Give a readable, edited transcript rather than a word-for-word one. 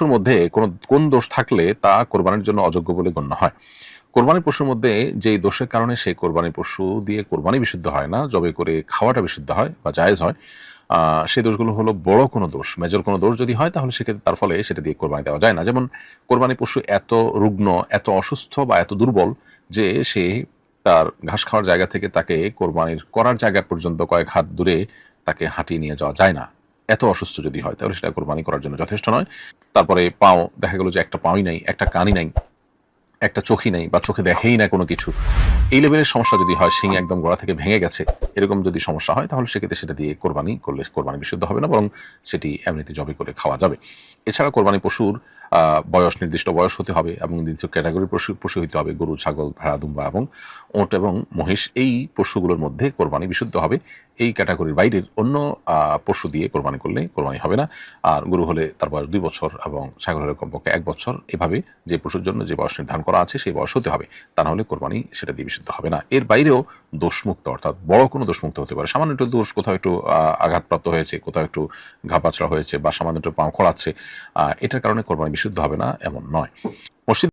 পশুর মধ্যে কোন দোষ থাকলে তা কোরবানির জন্য অযোগ্য বলে গণ্য হয়? কোরবানির পশুর মধ্যে যেই দোষের কারণে সেই কোরবানির পশু দিয়ে কোরবানি বিশুদ্ধ হয় না, জবে করে খাওয়াটা বিশুদ্ধ হয় বা জায়েজ হয়, সেই দোষগুলো হলো বড় কোনো দোষ, মেজর কোনো দোষ যদি হয় তাহলে সেক্ষেত্রে তার ফলে সেটা দিয়ে কোরবানি দেওয়া যায় না। যেমন কোরবানি পশু এত রুগ্ন, এত অসুস্থ বা এত দুর্বল যে সে তার ঘাস খাওয়ার জায়গা থেকে তাকে কোরবানির করার জায়গা পর্যন্ত কয়েক হাত দূরে তাকে হাঁটিয়ে নিয়ে যাওয়া যায় না। এত অসুস্থ যদি হয় তাহলে সেটা কোরবানি করার জন্য যথেষ্ট নয়। তারপরে পাও, দেখা গেল যে একটা পাওই নাই, একটা কানই নাই, একটা চোখই নাই বা চোখে দেখেই না কোনো কিছু, এই লেভেলের সমস্যা যদি হয়, শিং একদম গোড়া থেকে ভেঙে গেছে, এরকম যদি সমস্যা হয় তাহলে সেক্ষেত্রে সেটা দিয়ে কোরবানি করলে কোরবানি বিশুদ্ধ হবে না, বরং সেটি এমনিতে জবে করে খাওয়া যাবে। এছাড়া কোরবানি পশুর বয়স, নির্দিষ্ট বয়স হতে হবে এবং নির্দিষ্ট ক্যাটাগরির পশু হতে হবে। গরু, ছাগল, ভেড়া, দুম্বা এবং ওট এবং মহিষ, এই পশুগুলোর মধ্যে কোরবানি বিশুদ্ধ হবে। এই ক্যাটাগরির বাইরের অন্য পশু দিয়ে কোরবানি করলে কোরবানি হবে না। আর গরু হলে তার বয়স 2 বছর এবং ছাগল হলে কমপক্ষে 1 বছর, এভাবে যে পশুর জন্য যে বয়স নির্ধারণ করা আছে সেই বয়স হতে হবে, তা না হলে কোরবানি সেটা দিয়ে বিশুদ্ধ হবে না। এর বাইরেও দোষমুক্ত, অর্থাৎ বড় কোনো দোষমুক্ত হতে পারে, সামান্য একটু দোষ, কোথাও একটু আঘাতপ্রাপ্ত হয়েছে, কোথাও একটু ঘা পাচড়া হয়েছে বা সামান্য একটু পাও খোঁড়াচ্ছে, এটার কারণে কোরবানি বিশুদ্ধ হবে না এমন নয়। মসজিদ